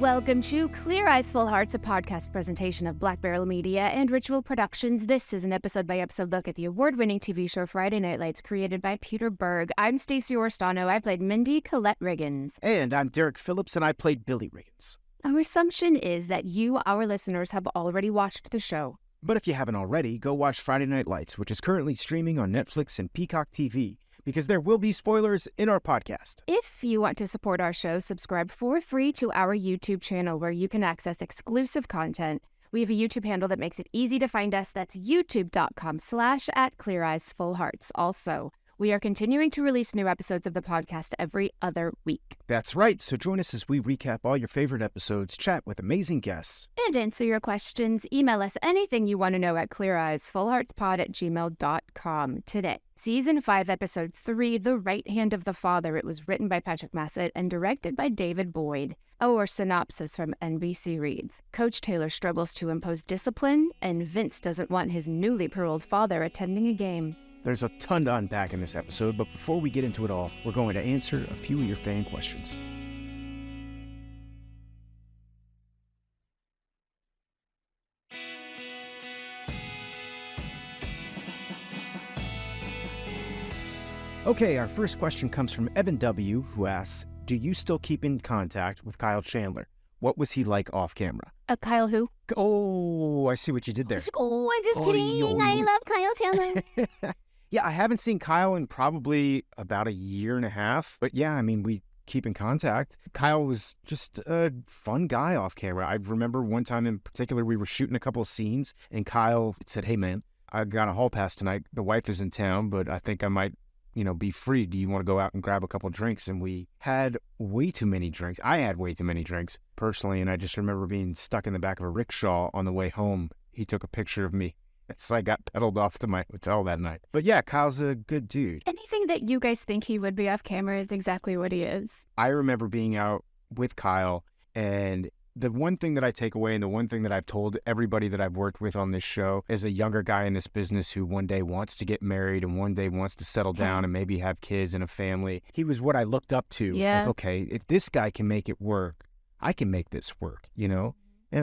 Welcome to Clear Eyes, Full Hearts, a podcast presentation of Black Barrel Media and Ritual Productions. This is an episode-by-episode look at the award-winning TV show Friday Night Lights, created by Peter Berg. I'm Stacey Orstano. I played Mindy Colette Riggins. And I'm Derek Phillips, and I played Billy Riggins. Our assumption is that you, our listeners, have already watched the show. But if you haven't already, go watch Friday Night Lights, which is currently streaming on Netflix and Peacock TV, because there will be spoilers in our podcast. If you want to support our show, subscribe for free to our YouTube channel where you can access exclusive content. We have a YouTube handle that makes it easy to find us. That's youtube.com/@ClearEyesFullHearts. Also, we are continuing to release new episodes of the podcast every other week. That's right, so join us as we recap all your favorite episodes, chat with amazing guests, and answer your questions. Email us anything you want to know at cleareyesfullheartspod@gmail.com. Today, Season 5, Episode 3, The Right Hand of the Father. It was written by Patrick Massett and directed by David Boyd. Our synopsis from NBC reads, Coach Taylor struggles to impose discipline, and Vince doesn't want his newly paroled father attending a game. There's a ton to unpack in this episode, but before we get into it all, we're going to answer a few of your fan questions. Okay, our first question comes from Evan W., who asks, do you still keep in contact with Kyle Chandler? What was he like off camera? Kyle who? Oh, I see what you did there. Oh, I'm just kidding. I love Kyle Chandler. Yeah, I haven't seen Kyle in probably about a year and a half. But yeah, I mean, we keep in contact. Kyle was just a fun guy off camera. I remember one time in particular, we were shooting a couple of scenes, and Kyle said, hey, man, I got a hall pass tonight. The wife is in town, but I think I might be free. Do you want to go out and grab a couple drinks? And we had way too many drinks. I had way too many drinks personally. And I just remember being stuck in the back of a rickshaw on the way home. He took a picture of me. So I got pedaled off to my hotel that night. But yeah, Kyle's a good dude. Anything that you guys think he would be off camera is exactly what he is. I remember being out with Kyle, and the one thing that I take away, and the one thing that I've told everybody that I've worked with on this show, is a younger guy in this business who one day wants to get married and one day wants to settle down and maybe have kids and a family. He was what I looked up to. Yeah. Like, okay, if this guy can make it work, I can make this work, And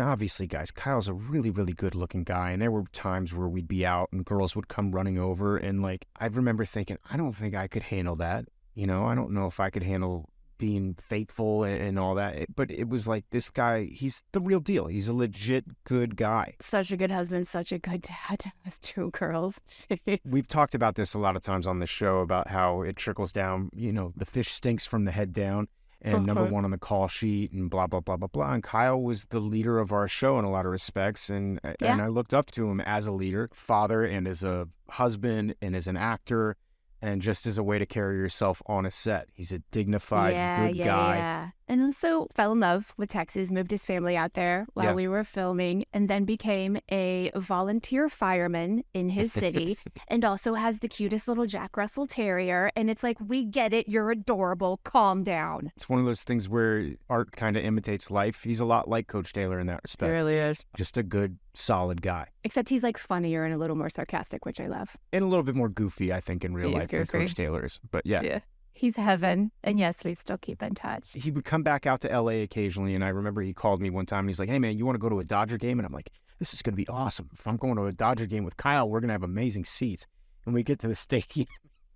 obviously, guys, Kyle's a really, really good-looking guy, and there were times where we'd be out and girls would come running over, and, I remember thinking, I don't think I could handle that. I don't know if I could handle being faithful and all that. But it was like, this guy, he's the real deal. He's a legit good guy. Such a good husband, such a good dad. Has two girls. Jeez. We've talked about this a lot of times on the show about how it trickles down, the fish stinks from the head down. And number one on the call sheet and blah, blah, blah, blah, blah. And Kyle was the leader of our show in a lot of respects. And I looked up to him as a leader, father, and as a husband, and as an actor, and just as a way to carry yourself on a set. He's a dignified, good guy. Yeah. And also fell in love with Texas, moved his family out there while we were filming, and then became a volunteer fireman in his city, and also has the cutest little Jack Russell Terrier. And it's like, we get it. You're adorable. Calm down. It's one of those things where art kind of imitates life. He's a lot like Coach Taylor in that respect. He really is. Just a good, solid guy. Except he's funnier and a little more sarcastic, which I love. And a little bit more goofy, I think, in real life than goofy. Coach Taylor is. But yeah. He's heaven. And yes, we still keep in touch. He would come back out to LA occasionally, and I remember he called me one time and he's like, hey man, you want to go to a Dodger game? And I'm like, this is going to be awesome. If I'm going to a Dodger game with Kyle, we're going to have amazing seats. And we get to the stadium.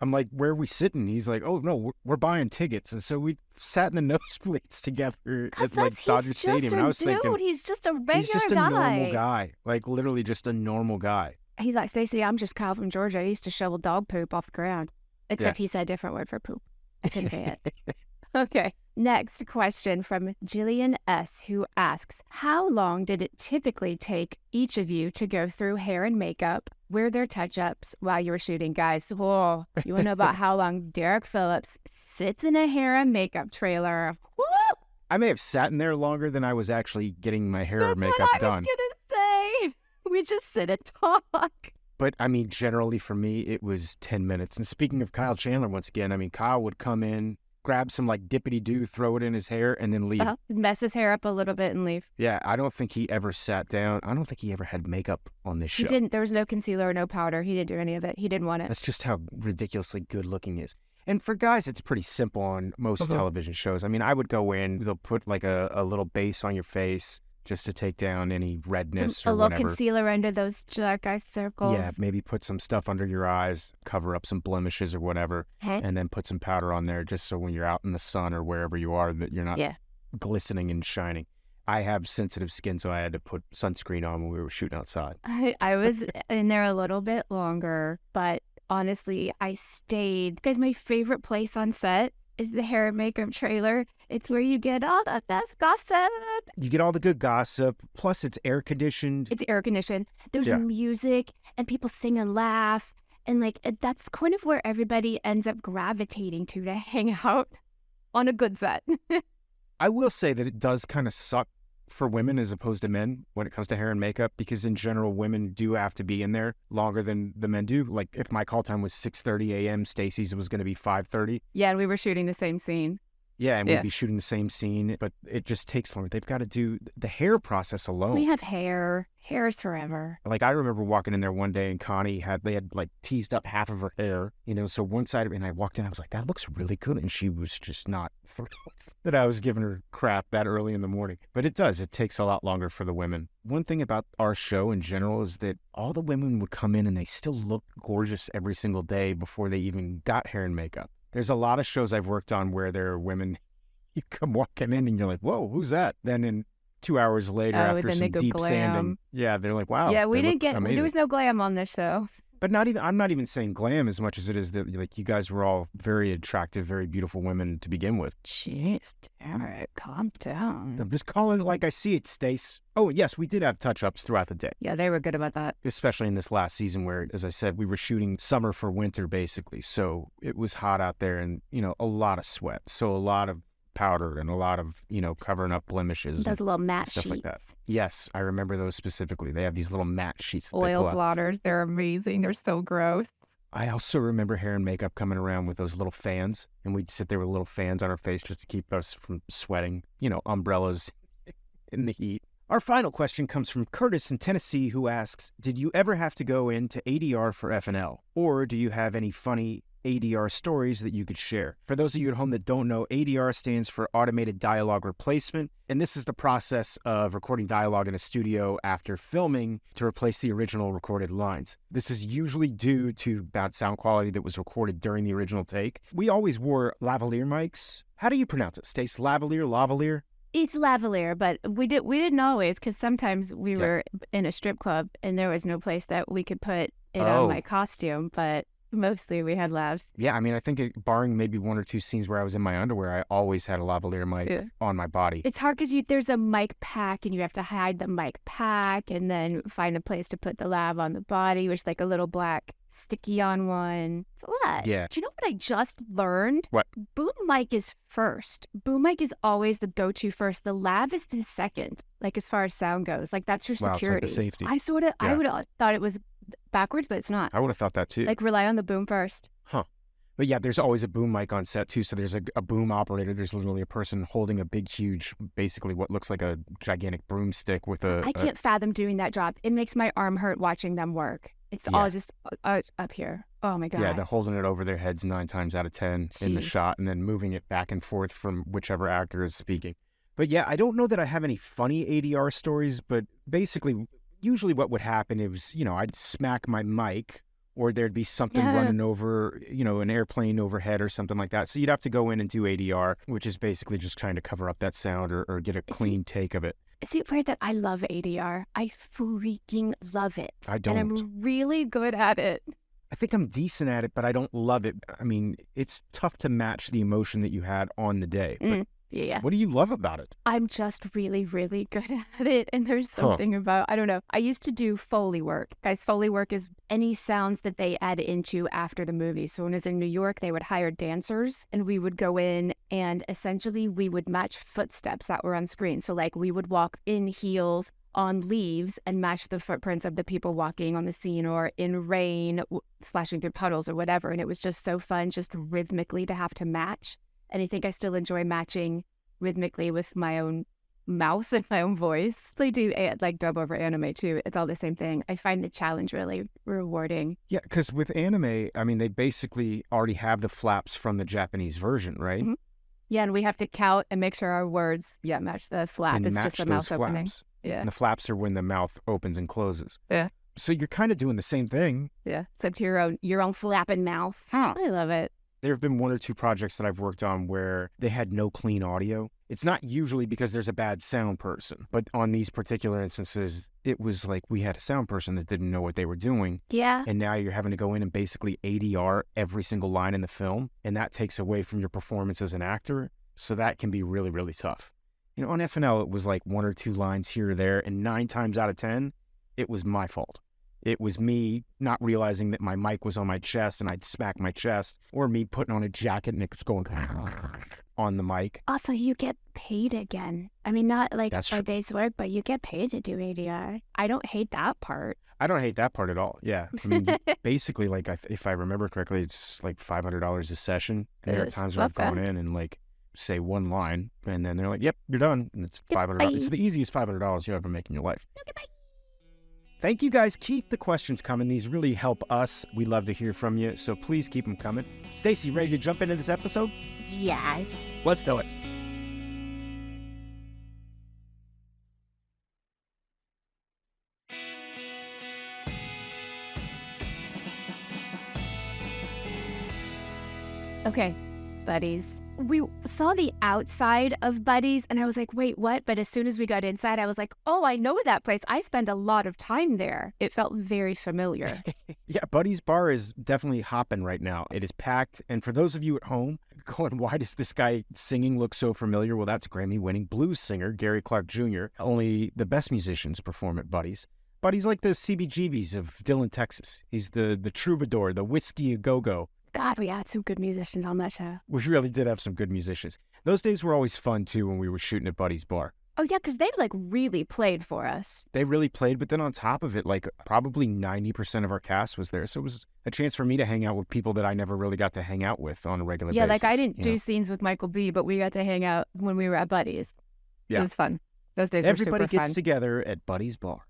I'm like, where are we sitting? He's like, oh no, we're buying tickets. And so we sat in the nosebleeds together at Dodger Stadium. And I was thinking, he's just a regular guy. He's just a normal guy. Literally just a normal guy. He's like, Stacey, I'm just Kyle from Georgia. I used to shovel dog poop off the ground. Except he said a different word for poop. I couldn't say it. Okay. Next question from Jillian S., who asks, how long did it typically take each of you to go through hair and makeup, wear their touch-ups while you were shooting? Guys, whoa, you want to know about how long Derek Phillips sits in a hair and makeup trailer? Woo! I may have sat in there longer than I was actually getting my hair or makeup done. That's what I was going to say. We just sit and talk. But, generally for me, it was 10 minutes. And speaking of Kyle Chandler, once again, Kyle would come in, grab some, dippity-doo, throw it in his hair, and then leave. Mess his hair up a little bit and leave. Yeah, I don't think he ever sat down. I don't think he ever had makeup on this show. He didn't. There was no concealer or no powder. He didn't do any of it. He didn't want it. That's just how ridiculously good-looking he is. And for guys, it's pretty simple on most television shows. I mean, I would go in, they'll put like a little base on your face just to take down any redness A or little whatever. concealer under those dark eye circles. Yeah, maybe put some stuff under your eyes, cover up some blemishes or whatever, and then put some powder on there just so when you're out in the sun or wherever you are that you're not glistening and shining. I have sensitive skin, so I had to put sunscreen on when we were shooting outside. I was in there a little bit longer, but honestly, I stayed. Guys, my favorite place on set is the hair and makeup trailer. It's where you get all the best gossip. You get all the good gossip, plus it's air conditioned. It's air conditioned. There's music and people sing and laugh. And like, that's kind of where everybody ends up gravitating to hang out on a good set. I will say that it does kind of suck for women as opposed to men when it comes to hair and makeup, because in general, women do have to be in there longer than the men do. Like if my call time was 6:30 a.m., Stacey's was going to be 5:30. Yeah, and we were shooting the same scene. Yeah, and we'd be shooting the same scene, but it just takes longer. They've got to do the hair process alone. We have hair. Hair is forever. Like I remember walking in there one day and Connie they had like teased up half of her hair, so one side of it, and I walked in, I was like, that looks really good. And she was just not thrilled that I was giving her crap that early in the morning. But it takes a lot longer for the women. One thing about our show in general is that all the women would come in and they still look gorgeous every single day before they even got hair and makeup. There's a lot of shows I've worked on where there are women, you come walking in and you're like, whoa, who's that? Then in 2 hours later, after some deep sanding, they're like, wow. Yeah, we didn't get, there was no glam on this show. But I'm not even saying glam as much as it is that like you guys were all very attractive, very beautiful women to begin with. Jeez, Derek, calm down. I'm just calling it like I see it, Stace. Oh, yes, we did have touch-ups throughout the day. Yeah, they were good about that. Especially in this last season where, as I said, we were shooting summer for winter, basically. So it was hot out there and, a lot of sweat. So a lot of powder and a lot of, covering up blemishes. Those little matte stuff sheets. like that. Yes, I remember those specifically. They have these little matte sheets. Oil blotters. They're amazing. They're so gross. I also remember hair and makeup coming around with those little fans, and we'd sit there with little fans on our face just to keep us from sweating, umbrellas in the heat. Our final question comes from Curtis in Tennessee, who asks, did you ever have to go into ADR for FNL? Or do you have any funny ADR stories that you could share? For those of you at home that don't know, ADR stands for Automated Dialogue Replacement, and this is the process of recording dialogue in a studio after filming to replace the original recorded lines. This is usually due to bad sound quality that was recorded during the original take. We always wore lavalier mics. How do you pronounce it, Stace? Lavalier? It's lavalier, but we didn't always, because sometimes we were in a strip club and there was no place that we could put it on my costume, but mostly we had lavs. Yeah, I mean, I think barring maybe one or two scenes where I was in my underwear, I always had a lavalier mic on my body. It's hard because there's a mic pack and you have to hide the mic pack and then find a place to put the lav on the body, which is like a little black sticky on one. It's a lot. Yeah. Do you know what I just learned? What? Boom mic is first. Boom mic is always the go-to first. The lav is the second, like as far as sound goes. Like that's your security. Wow, it's like the safety. I would have thought it was backwards, but it's not. I would have thought that too. Like rely on the boom first. Huh. But yeah, there's always a boom mic on set too. So there's a boom operator. There's literally a person holding a big, huge, basically what looks like a gigantic broomstick with a... I can't fathom doing that job. It makes my arm hurt watching them work. It's all just up here. Oh my God. Yeah, they're holding it over their heads 9 times out of 10 in the shot and then moving it back and forth from whichever actor is speaking. But yeah, I don't know that I have any funny ADR stories, but basically, usually what would happen is, I'd smack my mic or there'd be something running over, an airplane overhead or something like that. So you'd have to go in and do ADR, which is basically just trying to cover up that sound or get a clean take of it. Is it weird that I love ADR? I freaking love it. I don't. And I'm really good at it. I think I'm decent at it, but I don't love it. I mean, it's tough to match the emotion that you had on the day. But Yeah. what do you love about it? I'm just really, really good at it. And there's something about, I don't know. I used to do Foley work. Guys, Foley work is any sounds that they add into after the movie. So when I was in New York, they would hire dancers and we would go in and essentially we would match footsteps that were on screen. So like we would walk in heels on leaves and match the footprints of the people walking on the scene or in rain, splashing through puddles or whatever. And it was just so fun just rhythmically to have to match. And I think I still enjoy matching rhythmically with my own mouth and my own voice. They do like dub over anime too. It's all the same thing. I find the challenge really rewarding. Yeah, because with anime, I mean, they basically already have the flaps from the Japanese version, right? Mm-hmm. Yeah, and we have to count and make sure our words, match the flap. And It's match just the those mouth opening. flaps. Yeah. And the flaps are when the mouth opens and closes. Yeah. So you're kind of doing the same thing. Yeah, except your own flapping mouth. Huh. I love it. There have been one or two projects that I've worked on where they had no clean audio. It's not usually because there's a bad sound person, but on these particular instances, it was like we had a sound person that didn't know what they were doing. Yeah. And now you're having to go in and basically ADR every single line in the film, and that takes away from your performance as an actor. So that can be really, really tough. You know, on FNL, it was like one or two lines here or there, and 9 times out of 10, it was my fault. It was me not realizing that my mic was on my chest and I'd smack my chest, or me putting on a jacket and it's going on the mic. Also, you get paid again. I mean, not like That's a true. day's work, but you get paid to do ADR. I don't hate that part. I don't hate that part at all. Yeah. I mean, basically, like, if I remember correctly, it's like $500 a session. And there are times where I've gone in and, like, say one line, and then they're like, yep, you're done. And it's $500. It's the easiest $500 you'll ever make in your life. Thank you guys. Keep the questions coming. These really help us. We love to hear from you, so please keep them coming. Stacey, ready to jump into this episode? Yes. Let's do it. Okay, buddies. We saw the outside of Buddies, and I was like, wait, what? But as soon as we got inside, I was like, oh, I know that place. I spend a lot of time there. It felt very familiar. Yeah, Buddy's Bar is definitely hopping right now. It is packed. And for those of you at home going, why does this guy singing look so familiar? Well, that's Grammy-winning blues singer Gary Clark Jr. Only the best musicians perform at Buddy's. Buddy's like the CBGBs of Dillon, Texas. He's the troubadour, the whiskey a-go-go. God, we had some good musicians on that show. We really did have some good musicians. Those days were always fun, too, when we were shooting at Buddy's Bar. Oh, yeah, because they, like, really played for us. They really played, but then on top of it, like, probably 90% of our cast was there. So it was a chance for me to hang out with people that I never really got to hang out with on a regular basis. Yeah, like, I didn't do scenes with Michael B., but we got to hang out when we were at Buddy's. Yeah. It was fun. Those days were super fun. Everybody gets together at Buddy's Bar.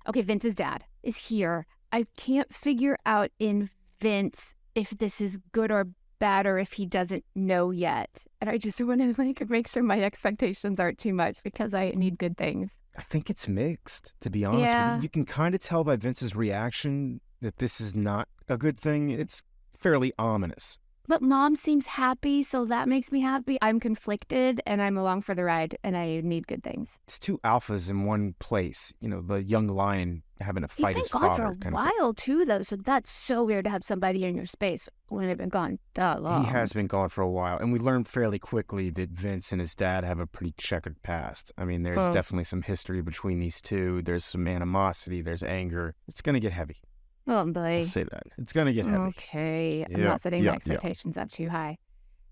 Okay, Vince's dad is here. I can't figure out in Vince if this is good or bad or if he doesn't know yet. And I just want to like make sure my expectations aren't too much because I need good things. I think it's mixed, to be honest. Yeah. You can kind of tell by Vince's reaction that this is not a good thing. It's fairly ominous. But Mom seems happy, so that makes me happy. I'm conflicted, and I'm along for the ride, and I need good things. It's two alphas in one place. You know, the young lion having to fight his father. He's been gone for a while, too, though, so that's so weird to have somebody in your space when they've been gone that long. He has been gone for a while, and we learned fairly quickly that Vince and his dad have a pretty checkered past. I mean, there's definitely some history between these two. There's some animosity. There's anger. It's going to get heavy. Oh, boy. I'll say that. It's going to get heavy. Okay. I'm not setting my expectations up too high.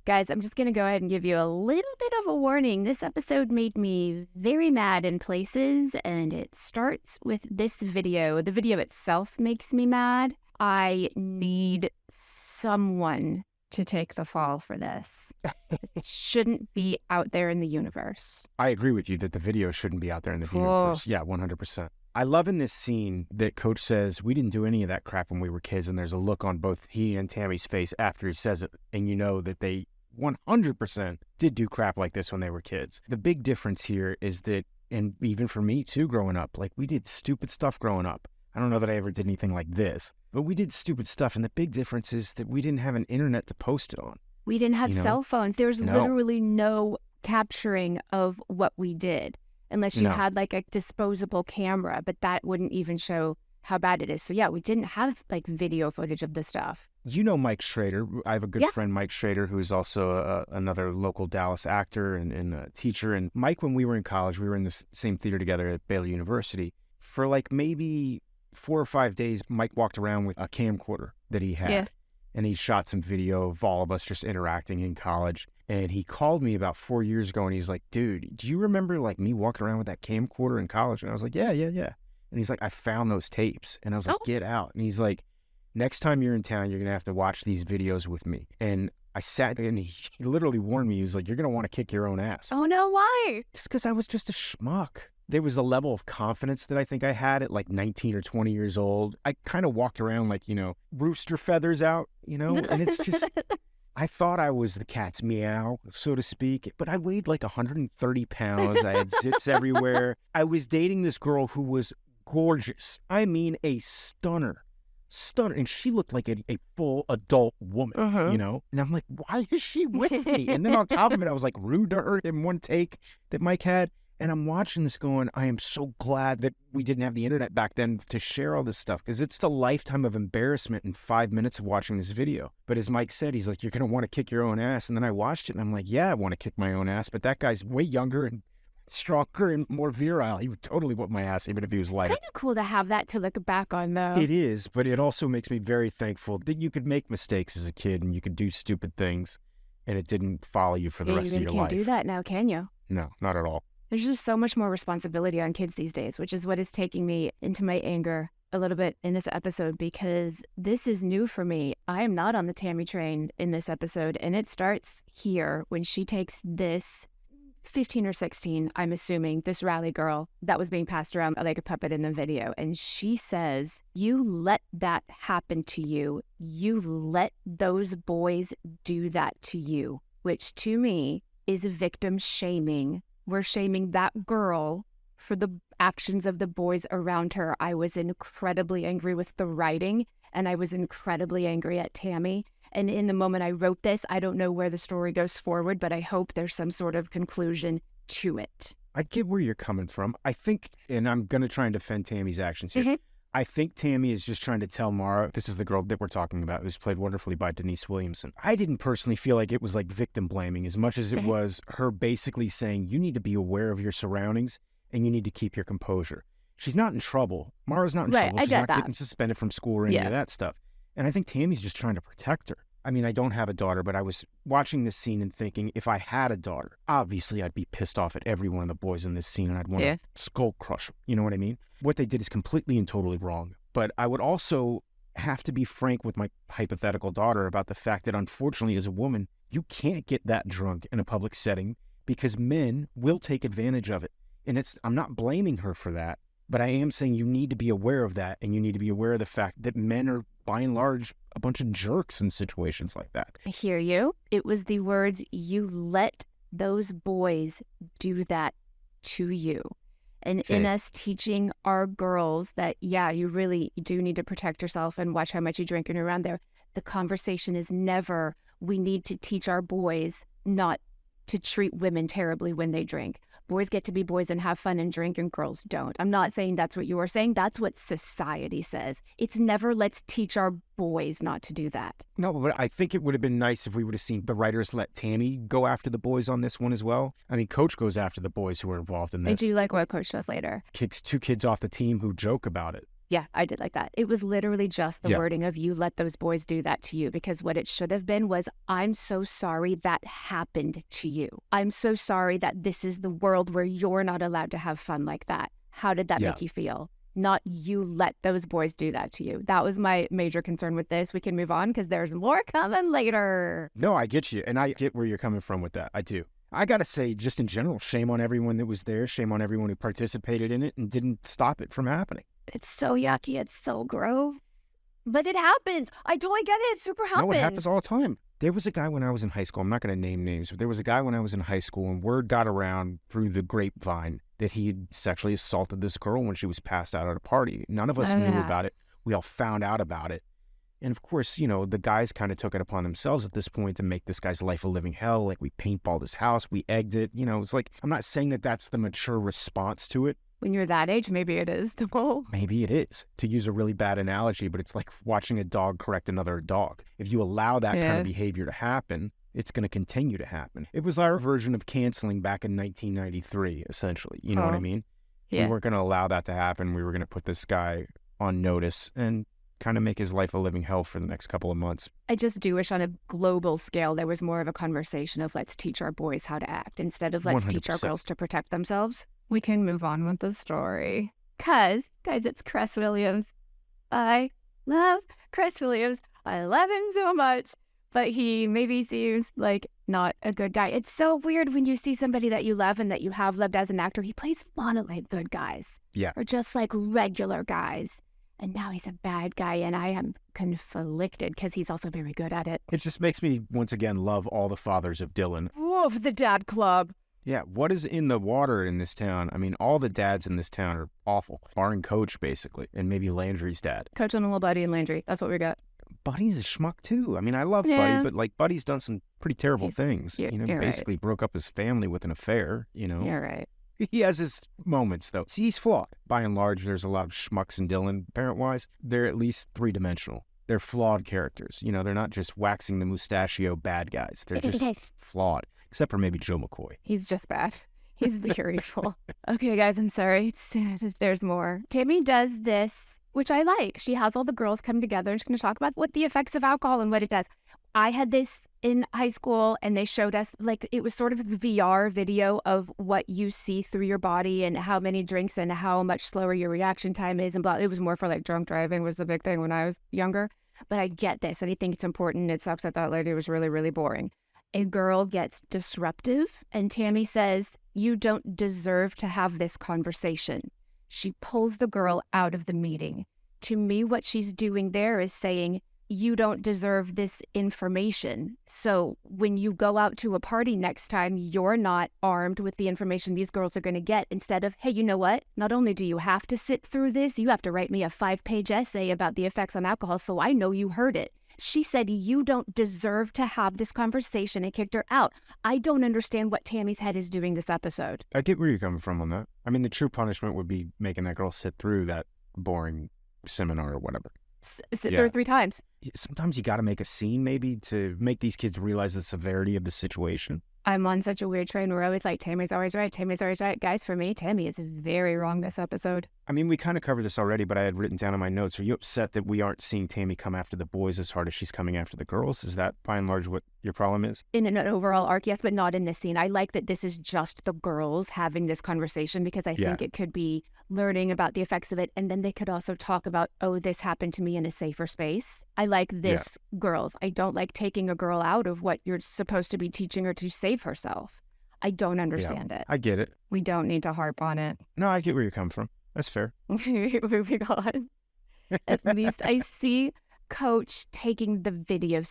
Guys, I'm just going to go ahead and give you a little bit of a warning. This episode made me very mad in places, and it starts with this video. The video itself makes me mad. I need someone to take the fall for this. It shouldn't be out there in the universe. I agree with you that the video shouldn't be out there in the universe. Yeah, 100%. I love in this scene that Coach says, we didn't do any of that crap when we were kids, and there's a look on both he and Tammy's face after he says it, and you know that they 100% did do crap like this when they were kids. The big difference here is that, and even for me too growing up, like we did stupid stuff growing up. I don't know that I ever did anything like this, but we did stupid stuff, and the big difference is that we didn't have an internet to post it on. We didn't have cell phones. There was literally no capturing of what we did. Unless you had like a disposable camera, but that wouldn't even show how bad it is. So yeah, we didn't have like video footage of the stuff. You know Mike Schrader. I have a good friend, Mike Schrader, who's also another local Dallas actor and a teacher. And Mike, when we were in college, we were in the same theater together at Baylor University. For like maybe 4 or 5 days, Mike walked around with a camcorder that he had. Yeah. And he shot some video of all of us just interacting in college. And he called me about 4 years ago and he's like, dude, do you remember like me walking around with that camcorder in college? And I was like, yeah. And he's like, I found those tapes. And I was like, get out. And he's like, next time you're in town, you're going to have to watch these videos with me. And I sat and he literally warned me. He was like, "You're going to want to kick your own ass." Oh, no, why? Just because I was just a schmuck. There was a level of confidence that I think I had at like 19 or 20 years old. I kind of walked around like, rooster feathers out, and it's just, I thought I was the cat's meow, so to speak, but I weighed like 130 pounds. I had zits everywhere. I was dating this girl who was gorgeous. I mean, a stunner. And she looked like a full adult woman, And I'm like, why is she with me? And then on top of it, I was like rude to her in one take that Mike had. And I'm watching this going, I am so glad that we didn't have the internet back then to share all this stuff, because it's a lifetime of embarrassment in 5 minutes of watching this video. But as Mike said, he's like, you're going to want to kick your own ass. And then I watched it and I'm like, yeah, I want to kick my own ass. But that guy's way younger and stronger and more virile. He would totally whip my ass even if he was lighter. It's kind of cool to have that to look back on, though. It is, but it also makes me very thankful that you could make mistakes as a kid and you could do stupid things and it didn't follow you for the rest of your life. You can't do that now, can you? No, not at all. There's just so much more responsibility on kids these days, which is what is taking me into my anger a little bit in this episode, because this is new for me. I am not on the Tammy train in this episode, and it starts here when she takes this 15 or 16, I'm assuming, this rally girl that was being passed around like a puppet in the video. And she says, you let that happen to you. You let those boys do that to you, which to me is victim shaming. We're shaming that girl for the actions of the boys around her. I was incredibly angry with the writing, and I was incredibly angry at Tammy. And in the moment I wrote this, I don't know where the story goes forward, but I hope there's some sort of conclusion to it. I get where you're coming from. I think, and I'm going to try and defend Tammy's actions here. I think Tammy is just trying to tell Mara, this is the girl that we're talking about, who's played wonderfully by Denise Williamson. I didn't personally feel like it was like victim blaming as much as it was her basically saying, you need to be aware of your surroundings and you need to keep your composure. She's not in trouble. Mara's not in trouble. She's not getting suspended from school or any of that stuff. And I think Tammy's just trying to protect her. I mean, I don't have a daughter, but I was watching this scene and thinking, if I had a daughter, obviously I'd be pissed off at every one of the boys in this scene and I'd want to skull crush them. You know what I mean? What they did is completely and totally wrong. But I would also have to be frank with my hypothetical daughter about the fact that, unfortunately, as a woman, you can't get that drunk in a public setting because men will take advantage of it. And I'm not blaming her for that, but I am saying you need to be aware of that, and you need to be aware of the fact that men are, by and large, a bunch of jerks in situations like that. I hear you. It was the words, you let those boys do that to you. And in us teaching our girls that, you really do need to protect yourself and watch how much you drink and you're around there, the conversation is never, we need to teach our boys not to treat women terribly when they drink. Boys get to be boys and have fun and drink, and girls don't. I'm not saying that's what you are saying. That's what society says. It's never, let's teach our boys not to do that. No, but I think it would have been nice if we would have seen the writers let Tammy go after the boys on this one as well. I mean, Coach goes after the boys who are involved in this. I do like what Coach does later. Kicks 2 kids off the team who joke about it. Yeah, I did like that. It was literally just the wording of, you let those boys do that to you, because what it should have been was, I'm so sorry that happened to you. I'm so sorry that this is the world where you're not allowed to have fun like that. How did that make you feel? Not, you let those boys do that to you. That was my major concern with this. We can move on because there's more coming later. No, I get you. And I get where you're coming from with that. I do. I got to say, just in general, shame on everyone that was there. Shame on everyone who participated in it and didn't stop it from happening. It's so yucky. It's so gross. But it happens. I totally get it. It super happens. No, it happens all the time. There was a guy when I was in high school. I'm not going to name names, but there was a guy when I was in high school, and word got around through the grapevine that he had sexually assaulted this girl when she was passed out at a party. None of us knew about it. We all found out about it. And of course, the guys kind of took it upon themselves at this point to make this guy's life a living hell. Like, we paintballed his house. We egged it. It's like, I'm not saying that that's the mature response to it. When you're that age, maybe it is. Maybe it is, to use a really bad analogy, but it's like watching a dog correct another dog. If you allow that kind of behavior to happen, it's going to continue to happen. It was our version of canceling back in 1993, essentially. You know what I mean? Yeah. We weren't going to allow that to happen. We were going to put this guy on notice and kind of make his life a living hell for the next couple of months. I just do wish on a global scale there was more of a conversation of, let's teach our boys how to act instead of let's 100%. Teach our girls to protect themselves. We can move on with the story. Guys, it's Cress Williams. I love Cress Williams. I love him so much. but he maybe seems like not a good guy. It's so weird when you see somebody that you love and that you have loved as an actor. He plays a lot of like good guys. Yeah. Or just like regular guys. And now he's a bad guy, and I am conflicted because he's also very good at it. It just makes me, once again, love all the fathers of Dylan. Love the dad club. Yeah, what is in the water in this town? I mean, all the dads in this town are awful, barring Coach, basically, and maybe Landry's dad. Coach and little Buddy and Landry. That's what we got. Buddy's a schmuck, too. I mean, I love Buddy, but, like, Buddy's done some pretty terrible things. Basically broke up his family with an affair, You're right. He has his moments, though. See, he's flawed. By and large, there's a lot of schmucks in Dylan, parent-wise. They're at least three-dimensional. They're flawed characters. They're not just waxing the mustachio bad guys. They're just flawed, except for maybe Joe McCoy. He's just bad. He's very full. Okay, guys, I'm sorry. There's more. Tammy does this, which I like. She has all the girls come together and she's going to talk about what the effects of alcohol and what it does. I had this in high school and they showed us, like, it was sort of a VR video of what you see through your body and how many drinks and how much slower your reaction time is and blah. It was more for like drunk driving was the big thing when I was younger. But I get this and I think it's important. It sucks that that lady was really, really boring. A girl gets disruptive and Tammy says, "You don't deserve to have this conversation." She pulls the girl out of the meeting. To me, what she's doing there is saying, you don't deserve this information. So when you go out to a party next time, you're not armed with the information these girls are going to get. Instead of, hey, you know what? Not only do you have to sit through this, you have to write me a 5-page essay about the effects on alcohol so I know you heard it. She said, you don't deserve to have this conversation and kicked her out. I don't understand what Tammy's head is doing this episode. I get where you're coming from on that. I mean, the true punishment would be making that girl sit through that boring seminar or whatever. Sit through 3 times. Sometimes you got to make a scene maybe to make these kids realize the severity of the situation. I'm on such a weird train where I always like, Tammy's always right. Tammy's always right. Guys, for me, Tammy is very wrong this episode. I mean, we kind of covered this already, but I had written down in my notes, are you upset that we aren't seeing Tammy come after the boys as hard as she's coming after the girls? Is that by and large what your problem is? In an overall arc, yes, but not in this scene. I like that this is just the girls having this conversation because I think it could be learning about the effects of it. And then they could also talk about, oh, this happened to me in a safer space. I like this girls. I don't like taking a girl out of what you're supposed to be teaching her to save herself. I don't understand it. I get it. We don't need to harp on it. No, I get where you're coming from. That's fair. Moving on. At least I see Coach taking the video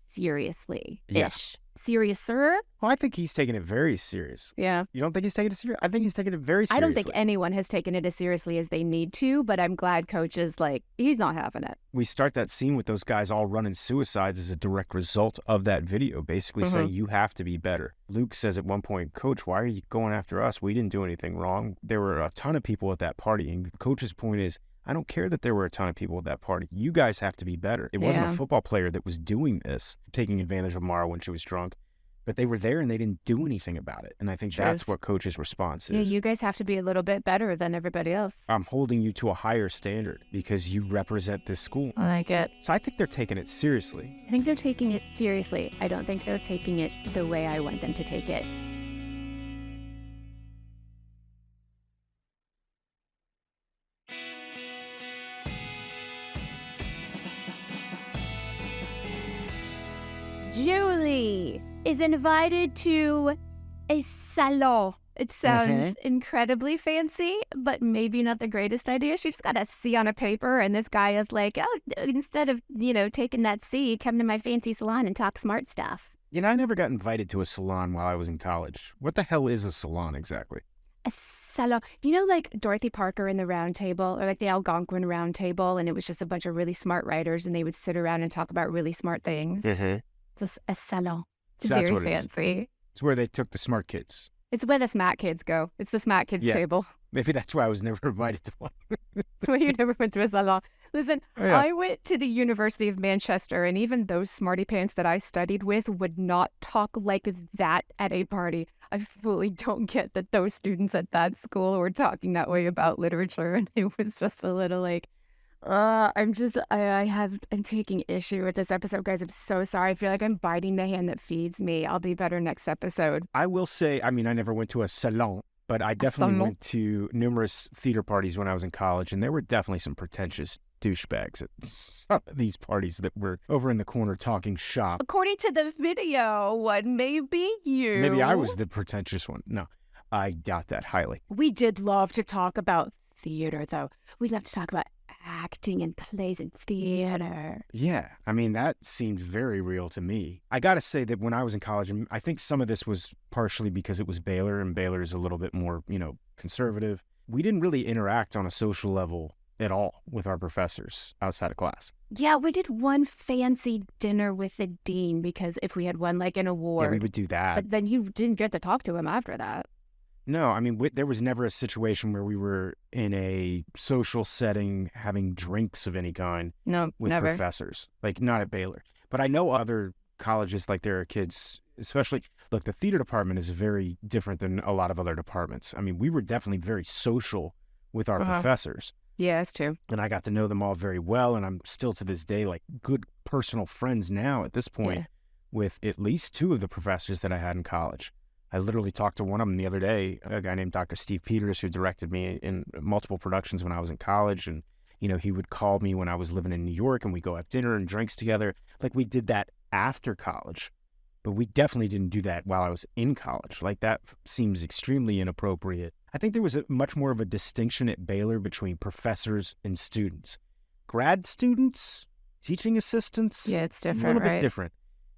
seriously-ish. Yeah. Seriouser? Well, I think he's taking it very serious. Yeah. You don't think he's taking it serious? I think he's taking it very seriously. I don't think anyone has taken it as seriously as they need to, but I'm glad Coach is like, he's not having it. We start that scene with those guys all running suicides as a direct result of that video, basically saying you have to be better. Luke says at one point, Coach, why are you going after us? We didn't do anything wrong. There were a ton of people at that party. And Coach's point is, I don't care that there were a ton of people at that party. You guys have to be better. It wasn't a football player that was doing this, taking advantage of Mara when she was drunk. But they were there and they didn't do anything about it. And I think that's what Coach's response is. Yeah, you guys have to be a little bit better than everybody else. I'm holding you to a higher standard because you represent this school. I like it. So I think they're taking it seriously. I think they're taking it seriously. I don't think they're taking it the way I want them to take it. Julie is invited to a salon. It sounds incredibly fancy, but maybe not the greatest idea. She just got a C on a paper, and this guy is like, oh, instead of, taking that C, come to my fancy salon and talk smart stuff. I never got invited to a salon while I was in college. What the hell is a salon exactly? A salon. Like Dorothy Parker in the Round Table, or like the Algonquin Round Table, and it was just a bunch of really smart writers, and they would sit around and talk about really smart things. It's a salon. It's very fancy. It's where they took the smart kids. It's where the smart kids go. It's the smart kids table. Maybe that's why I was never invited to one. That's why you never went to a salon. Listen, I went to the University of Manchester, and even those smarty pants that I studied with would not talk like that at a party. I fully don't get that those students at that school were talking that way about literature, and it was just a little like, I'm taking issue with this episode, guys. I'm so sorry. I feel like I'm biting the hand that feeds me. I'll be better next episode. I will say, I never went to a salon, but I definitely went to numerous theater parties when I was in college, and there were definitely some pretentious douchebags at some of these parties that were over in the corner talking shop. According to the video, what may be you? Maybe I was the pretentious one. No, I doubt that highly. We did love to talk about theater, though. We love to talk about acting and plays and theater. Yeah, I mean, that seemed very real to me. I got to say that when I was in college, and I think some of this was partially because it was Baylor, and Baylor is a little bit more, conservative. We didn't really interact on a social level at all with our professors outside of class. Yeah, we did one fancy dinner with the dean because if we had won like an award. Yeah, we would do that. But then you didn't get to talk to him after that. No, I mean, there was never a situation where we were in a social setting having drinks of any kind No, with never. professors, like not at Baylor. But I know other colleges, like there are kids, especially, look, the theater department is very different than a lot of other departments. I mean, we were definitely very social with our professors. Yeah, that's true. And I got to know them all very well. And I'm still to this day, like good personal friends now at this point with at least two of the professors that I had in college. I literally talked to one of them the other day, a guy named Dr. Steve Peters, who directed me in multiple productions when I was in college. And, he would call me when I was living in New York and we go have dinner and drinks together. Like we did that after college, but we definitely didn't do that while I was in college. Like that seems extremely inappropriate. I think there was much more of a distinction at Baylor between professors and students. Grad students, teaching assistants. Yeah, it's different, a little right? bit different.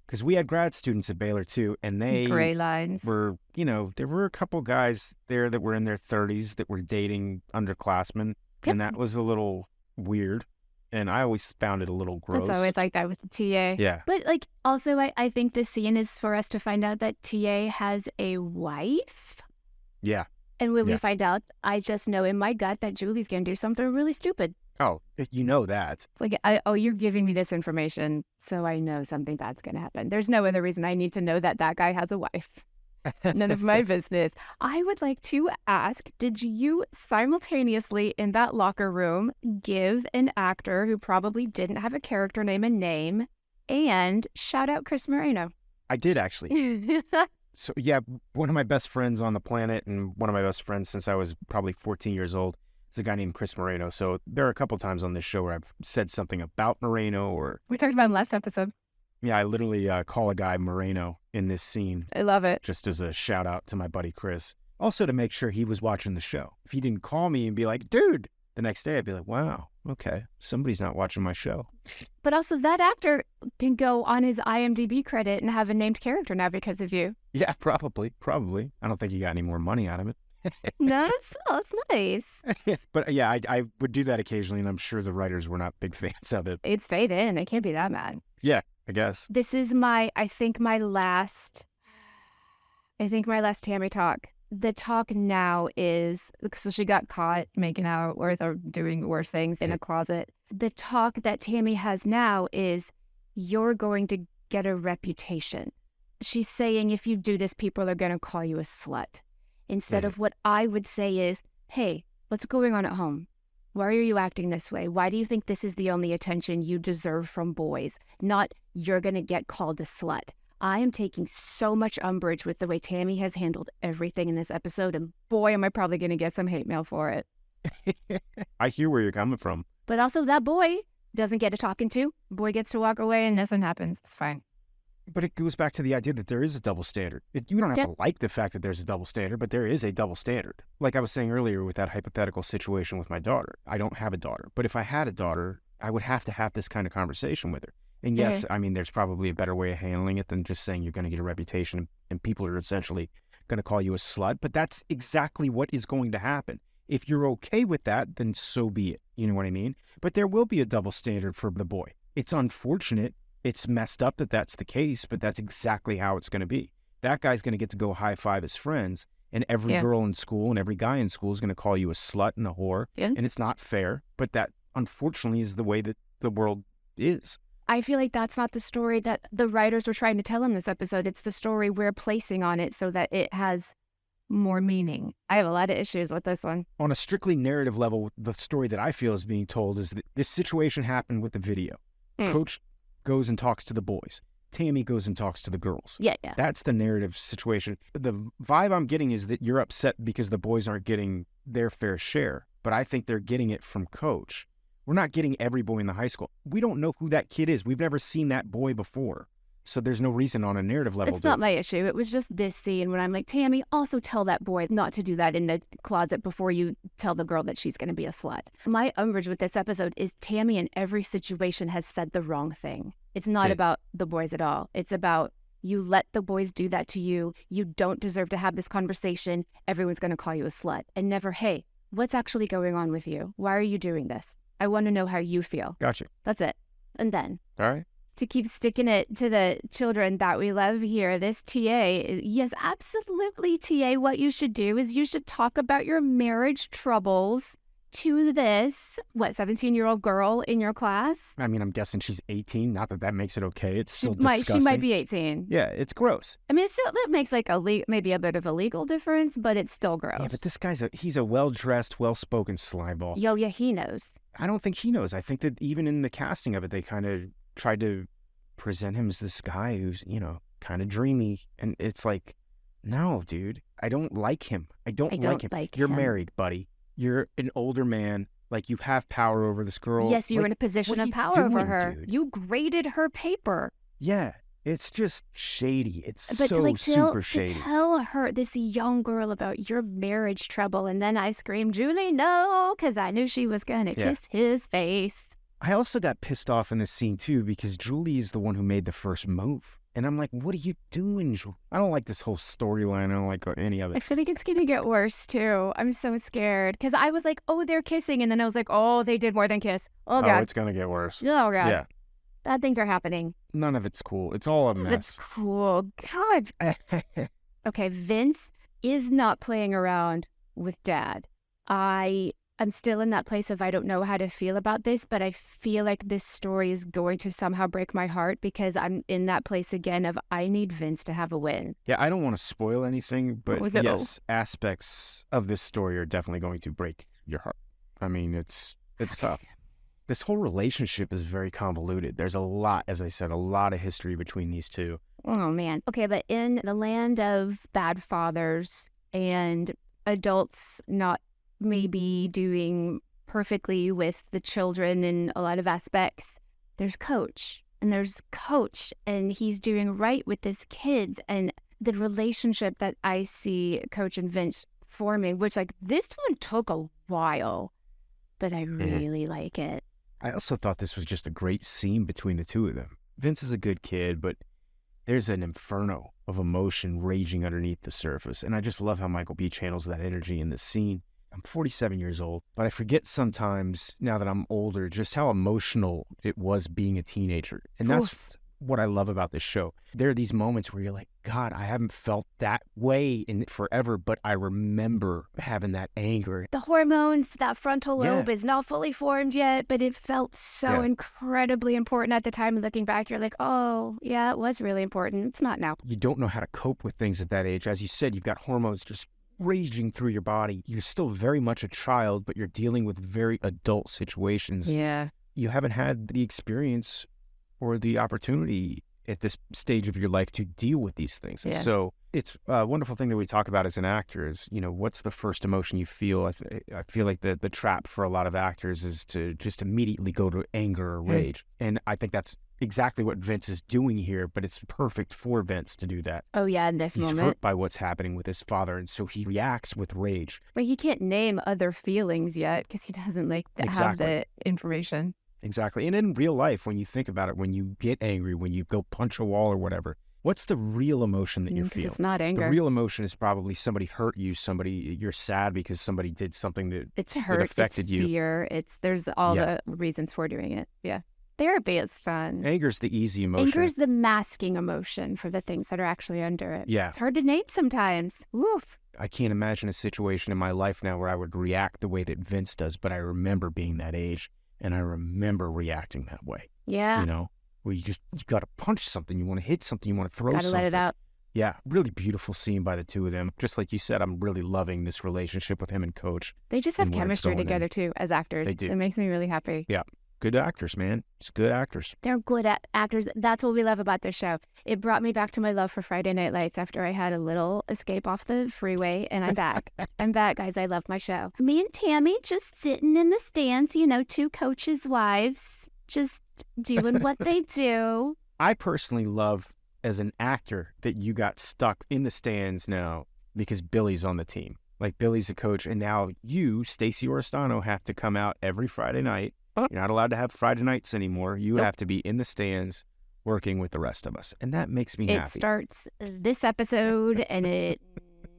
Because we had grad students at Baylor too, and they gray lines were, there were a couple guys there that were in their 30s that were dating underclassmen, and that was a little weird, and I always found it a little gross. That's always like that with the TA. Yeah. But also I think this scene is for us to find out that TA has a wife. Yeah. And when we find out, I just know in my gut that Julie's going to do something really stupid. Oh, you know that. You're giving me this information, so I know something bad's going to happen. There's no other reason I need to know that guy has a wife. None of my business. I would like to ask, did you simultaneously in that locker room give an actor who probably didn't have a character name a name and shout out Chris Moreno? I did, actually. So, yeah, one of my best friends on the planet and one of my best friends since I was probably 14 years old is a guy named Chris Moreno. So there are a couple times on this show where I've said something about Moreno or... We talked about him last episode. Yeah, I literally call a guy Moreno in this scene. I love it. Just as a shout out to my buddy Chris. Also to make sure he was watching the show. If he didn't call me and be like, dude, the next day I'd be like, wow, okay, somebody's not watching my show. But also that actor can go on his IMDb credit and have a named character now because of you. Yeah, probably. I don't think he got any more money out of it. No, that's nice. But yeah, I would do that occasionally, and I'm sure the writers were not big fans of it. It stayed in. It can't be that bad. Yeah, I guess. This is my last Tammy talk. The talk now is, so she got caught making out or doing worse things in a closet. The talk that Tammy has now is, you're going to get a reputation. She's saying if you do this, people are going to call you a slut. Instead of what I would say is, hey, what's going on at home? Why are you acting this way? Why do you think this is the only attention you deserve from boys? Not, you're going to get called a slut. I am taking so much umbrage with the way Tammy has handled everything in this episode, and boy, am I probably going to get some hate mail for it. I hear where you're coming from. But also that boy doesn't get a talking to. Boy gets to walk away and nothing happens. It's fine. But it goes back to the idea that there is a double standard. You don't have to like the fact that there's a double standard, but there is a double standard. Like I was saying earlier with that hypothetical situation with my daughter. I don't have a daughter, but if I had a daughter, I would have to have this kind of conversation with her. And yes, I mean, there's probably a better way of handling it than just saying you're going to get a reputation and people are essentially going to call you a slut. But that's exactly what is going to happen. If you're okay with that, then so be it. You know what I mean? But there will be a double standard for the boy. It's unfortunate. It's messed up that that's the case, but that's exactly how it's going to be. That guy's going to get to go high five his friends, and every girl in school and every guy in school is going to call you a slut and a whore. Yeah. And it's not fair, but that unfortunately is the way that the world is. I feel like that's not the story that the writers were trying to tell in this episode. It's the story we're placing on it so that it has more meaning. I have a lot of issues with this one. On a strictly narrative level, the story that I feel is being told is that this situation happened with the video. Coach goes and talks to the boys. Tammy goes and talks to the girls. Yeah. That's the narrative situation. The vibe I'm getting is that you're upset because the boys aren't getting their fair share, but I think they're getting it from Coach, We're not getting every boy in the high school. We don't know who that kid is. We've never seen that boy before. So there's no reason on a narrative level. It's not my issue. It was just this scene when I'm like, Tammy, also tell that boy not to do that in the closet before you tell the girl that she's going to be a slut. My umbrage with this episode is Tammy in every situation has said the wrong thing. It's not about the boys at all. It's about you let the boys do that to you. You don't deserve to have this conversation. Everyone's going to call you a slut. And never, hey, what's actually going on with you? Why are you doing this? I want to know how you feel. Gotcha. That's it. And then. All right. To keep sticking it to the children that we love here, this TA, yes, absolutely, TA, what you should do is you should talk about your marriage troubles to this, 17-year-old girl in your class? I mean, I'm guessing she's 18. Not that makes it okay. It's still disgusting. She might be 18. Yeah, it's gross. I mean, it makes like maybe a bit of a legal difference, but it's still gross. Yeah, but this guy's he's a well-dressed, well-spoken slimeball. Yeah, he knows. I don't think he knows. I think that even in the casting of it, they kind of tried to present him as this guy who's, kind of dreamy. And it's like, no, dude, I don't like him. I don't like him. You're married, buddy. You're an older man. Like, you have power over this girl. Yes, you're in a position of power over her. Dude? You graded her paper. Yeah, it's just shady. It's super shady. To tell her, this young girl, about your marriage trouble, and then I screamed, Julie, no, because I knew she was going to kiss his face. I also got pissed off in this scene, too, because Julie is the one who made the first move. And I'm like, what are you doing, Julie? I don't like this whole storyline. I don't like any of it. I feel like it's going to get worse, too. I'm so scared. Because I was like, oh, they're kissing. And then I was like, oh, they did more than kiss. Oh, God. Oh, it's going to get worse. Oh, God. Yeah. Bad things are happening. None of it's cool. It's all a mess. It's cool. God. Okay, Vince is not playing around with Dad. I'm still in that place of I don't know how to feel about this, but I feel like this story is going to somehow break my heart because I'm in that place again of I need Vince to have a win. Yeah, I don't want to spoil anything, but yes, aspects of this story are definitely going to break your heart. I mean, it's tough. This whole relationship is very convoluted. There's a lot, as I said, a lot of history between these two. Oh, man. Okay, but in the land of bad fathers and adults not maybe doing perfectly with the children in a lot of aspects, there's Coach. And he's doing right with his kids. And the relationship that I see Coach and Vince forming, which like this one took a while, but I really like it. I also thought this was just a great scene between the two of them. Vince is a good kid, but there's an inferno of emotion raging underneath the surface. And I just love how Michael B. channels that energy in this scene. I'm 47 years old, but I forget sometimes, now that I'm older, just how emotional it was being a teenager. And that's what I love about this show. There are these moments where you're like, God, I haven't felt that way in forever, but I remember having that anger. The hormones, that frontal lobe is not fully formed yet, but it felt so incredibly important at the time. And looking back, you're like, oh, yeah, it was really important. It's not now. You don't know how to cope with things at that age. As you said, you've got hormones just raging through your body. You're still very much a child, but you're dealing with very adult situations. Yeah. You haven't had the experience or the opportunity at this stage of your life to deal with these things. And so it's a wonderful thing that we talk about as an actor is, what's the first emotion you feel? I feel like the trap for a lot of actors is to just immediately go to anger or rage. And I think that's exactly what Vince is doing here, but it's perfect for Vince to do that. Oh, yeah, in this moment. He's hurt by what's happening with his father, and so he reacts with rage. But he can't name other feelings yet because he doesn't have the information. Exactly. And in real life, when you think about it, when you get angry, when you go punch a wall or whatever, what's the real emotion that you feel? It's not anger. The real emotion is probably somebody hurt you, you're sad because somebody did something that affected you. It's fear. There's all the reasons for doing it. Yeah. Therapy is fun. Anger's the easy emotion. Anger's the masking emotion for the things that are actually under it. Yeah. It's hard to name sometimes. Oof. I can't imagine a situation in my life now where I would react the way that Vince does, but I remember being that age and I remember reacting that way. Yeah. Where you got to punch something, you want to hit something, you want to throw something. Got to let it out. Yeah, really beautiful scene by the two of them. Just like you said, I'm really loving this relationship with him and Coach. They just have chemistry together too as actors. They do. It makes me really happy. Yeah. good actors, man. Just good actors. They're good actors. That's what we love about this show. It brought me back to my love for Friday Night Lights after I had a little escape off the freeway, and I'm back. I'm back, guys. I love my show. Me and Tammy just sitting in the stands, two coaches' wives, just doing what they do. I personally love, as an actor, that you got stuck in the stands now because Billy's on the team. Like, Billy's a coach, and now you, Stacey Oristano, have to come out every Friday night. You're not allowed to have Friday nights anymore. You have to be in the stands working with the rest of us, and that makes me happy. It starts this episode, and it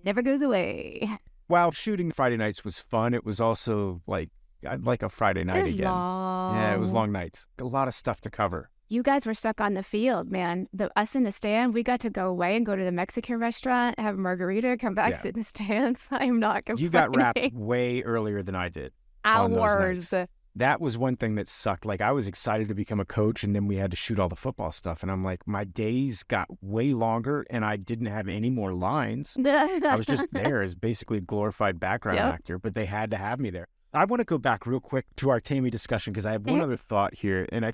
never goes away. While shooting Friday nights was fun, it was also like, I'd like a Friday night again. Long. Yeah, it was long nights. A lot of stuff to cover. You guys were stuck on the field, man. Us in the stand, we got to go away and go to the Mexican restaurant, have a margarita, come back, sit in the stands. I'm not complaining. You got wrapped way earlier than I did. Hours. That was one thing that sucked. Like, I was excited to become a coach, and then we had to shoot all the football stuff. And I'm like, my days got way longer, and I didn't have any more lines. I was just there as basically a glorified background actor, but they had to have me there. I want to go back real quick to our Tammy discussion because I have one other thought here, and I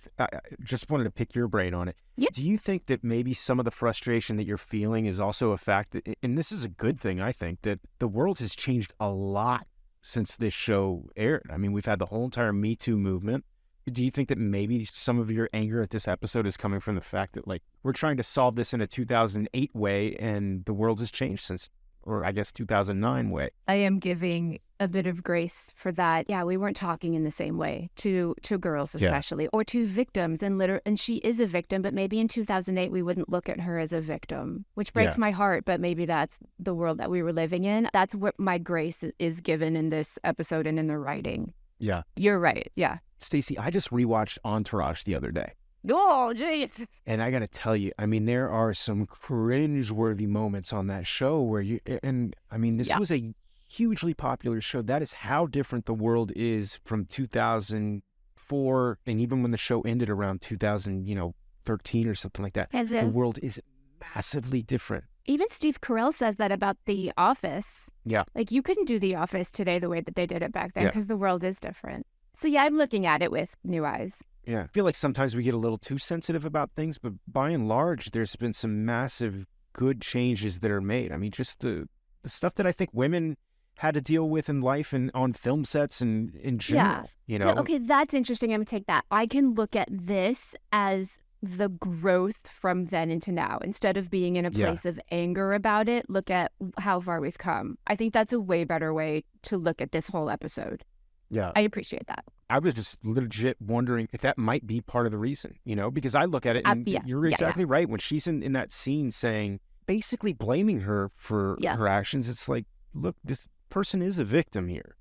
just wanted to pick your brain on it. Yep. Do you think that maybe some of the frustration that you're feeling is also a fact that, and this is a good thing, I think, that the world has changed a lot since this show aired? I mean, we've had the whole entire Me Too movement. Do you think that maybe some of your anger at this episode is coming from the fact that, like, we're trying to solve this in a 2008 way, and the world has changed since, or I guess 2009 way? I am giving a bit of grace for that. Yeah, we weren't talking in the same way to girls especially, or to victims. And she is a victim, but maybe in 2008 we wouldn't look at her as a victim, which breaks my heart, but maybe that's the world that we were living in. That's what my grace is given in this episode and in the writing. Yeah. You're right. Yeah. Stacey, I just rewatched Entourage the other day. Oh, jeez. And I got to tell you, I mean, there are some cringe-worthy moments on that show where this was a hugely popular show. That is how different the world is from 2004, and even when the show ended around 2013 or something like that. The world is massively different. Even Steve Carell says that about The Office. Yeah. Like, you couldn't do The Office today the way that they did it back then because the world is different. So yeah, I'm looking at it with new eyes. Yeah. I feel like sometimes we get a little too sensitive about things, but by and large, there's been some massive good changes that are made. I mean, just the stuff that I think women had to deal with in life and on film sets and in general, Okay, that's interesting. I'm going to take that. I can look at this as the growth from then into now. Instead of being in a place of anger about it, look at how far we've come. I think that's a way better way to look at this whole episode. Yeah. I appreciate that. I was just legit wondering if that might be part of the reason, because I look at it and you're exactly right. When she's in that scene saying, basically blaming her for her actions, it's like, look, this person is a victim here.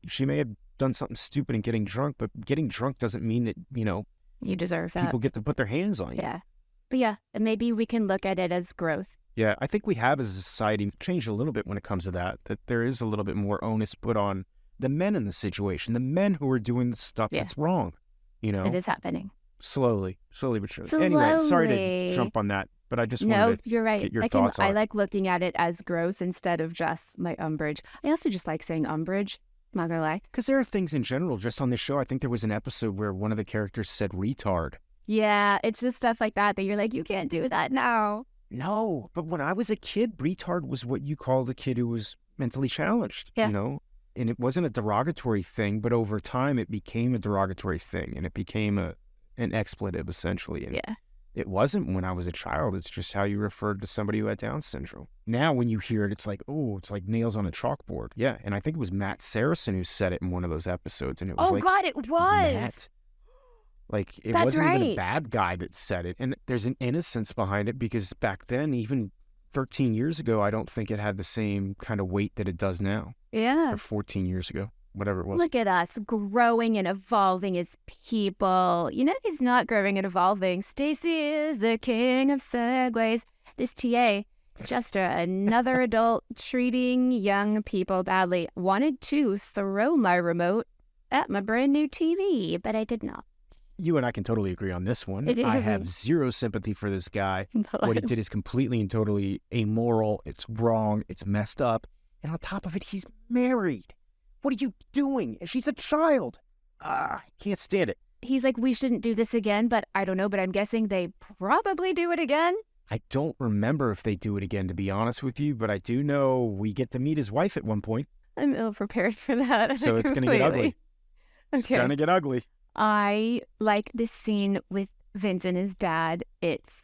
She may have done something stupid in getting drunk, but getting drunk doesn't mean that, you deserve that. People get to put their hands on you. Yeah. But maybe we can look at it as growth. Yeah, I think we have as a society changed a little bit when it comes to that there is a little bit more onus put on the men in the situation, the men who are doing the stuff that's wrong, It is happening. Slowly but surely. Anyway, sorry to jump on that, but I just wanted to you're right. Get your thoughts on it. I like looking at it as growth instead of just my umbrage. I also just like saying umbrage. I'm not going to lie. Because there are things in general, just on this show, I think there was an episode where one of the characters said retard. Yeah, it's just stuff like that you're like, you can't do that now. No, but when I was a kid, retard was what you called a kid who was mentally challenged, And it wasn't a derogatory thing, but over time it became a derogatory thing, and it became an expletive, essentially. And it wasn't when I was a child. It's just how you referred to somebody who had Down syndrome. Now when you hear it, it's like, oh, it's like nails on a chalkboard. Yeah, and I think it was Matt Saracen who said it in one of those episodes, and it was God, it was! Matt. Like, it That's wasn't right. even a bad guy that said it. And there's an innocence behind it because back then, even 13 years ago, I don't think it had the same kind of weight that it does now. Yeah. Or 14 years ago, whatever it was. Look at us growing and evolving as people. He's not growing and evolving. Stacey is the king of segues. This TA, just another adult treating young people badly, wanted to throw my remote at my brand new TV, but I did not. You and I can totally agree on this one. I have zero sympathy for this guy. What he did is completely and totally amoral. It's wrong. It's messed up. And on top of it, he's married. What are you doing? She's a child. I can't stand it. he's like, we shouldn't do this again, but I don't know, but I'm guessing they probably do it again. I don't remember if they do it again, to be honest with you, but I do know we get to meet his wife at one point. I'm ill prepared for that. So it's going to get ugly. It's Okay. going to get ugly. I like this scene with Vince and his dad. It's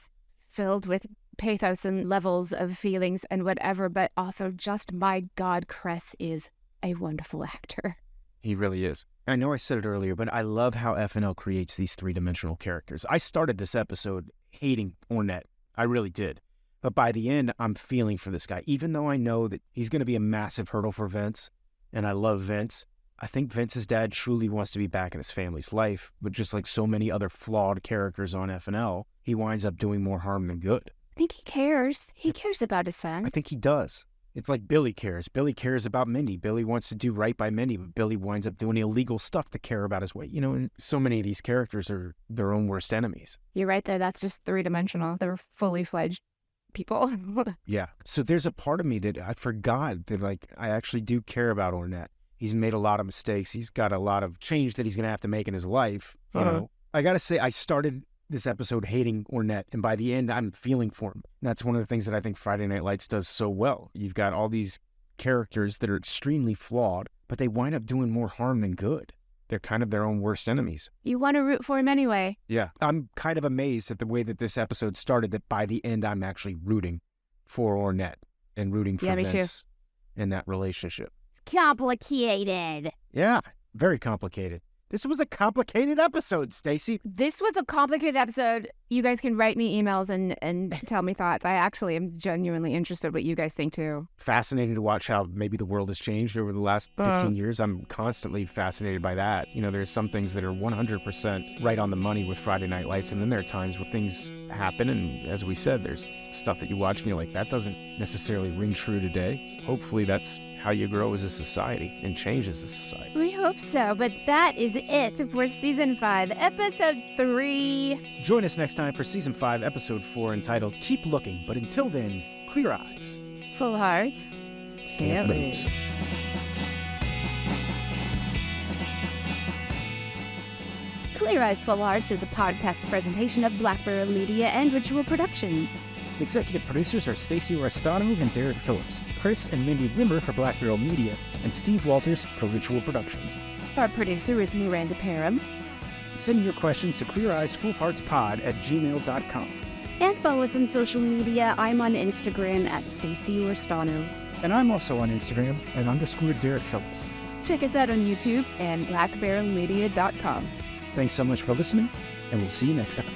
filled with pathos and levels of feelings and whatever, but also just, my God, Cress is a wonderful actor. He really is. I know I said it earlier, but I love how FNL creates these three-dimensional characters. I started this episode hating Ornette. I really did. But by the end, I'm feeling for this guy. Even though I know that he's going to be a massive hurdle for Vince, and I love Vince, I think Vince's dad truly wants to be back in his family's life. But just like so many other flawed characters on FNL, he winds up doing more harm than good. I think he cares. He cares about his son. I think he does. It's like Billy cares. Billy cares about Mindy. Billy wants to do right by Mindy, but Billy winds up doing illegal stuff to care about his way. You know, and so many of these characters are their own worst enemies. You're right there. That's just three-dimensional. They're fully fledged people. Yeah. So there's a part of me that I forgot that, like, I actually do care about Ornette. He's made a lot of mistakes. He's got a lot of change that he's going to have to make in his life. You know, I got to say, I started this episode hating Ornette, and by the end, I'm feeling for him. And that's one of the things that I think Friday Night Lights does so well. You've got all these characters that are extremely flawed, but they wind up doing more harm than good. They're kind of their own worst enemies. You want to root for him anyway. Yeah. I'm kind of amazed at the way that this episode started, that by the end, I'm actually rooting for Ornette and rooting for Vince in that relationship. Complicated. Yeah, very complicated. This was a complicated episode, Stacey. This was a complicated episode. You guys can write me emails and tell me thoughts. I actually am genuinely interested what you guys think too. Fascinating to watch how maybe the world has changed over the last 15 years. I'm constantly fascinated by that. You know, there's some things that are 100% right on the money with Friday Night Lights, and then there are times where things happen, and as we said, there's stuff that you watch and you're like, that doesn't necessarily ring true today. Hopefully that's how you grow as a society and change as a society. We hope so, but that is it for Season 5, Episode 3. Join us next time for Season 5, Episode 4, entitled Keep Looking, but until then, clear eyes. Full hearts. Can't lose. Clear Eyes Full Hearts is a podcast presentation of Black Barrel Media and Ritual Productions. Executive producers are Stacey Restano and Derek Phillips, Chris and Mindy Wimber for Black Barrel Media, and Steve Walters for Ritual Productions. Our producer is Miranda Parham. Send your questions to cleareyesfullheartspod@gmail.com. And follow us on social media. I'm on Instagram at Stacey Restano. And I'm also on Instagram at _Derek Phillips. Check us out on YouTube and blackbarrelmedia.com. Thanks so much for listening, and we'll see you next time.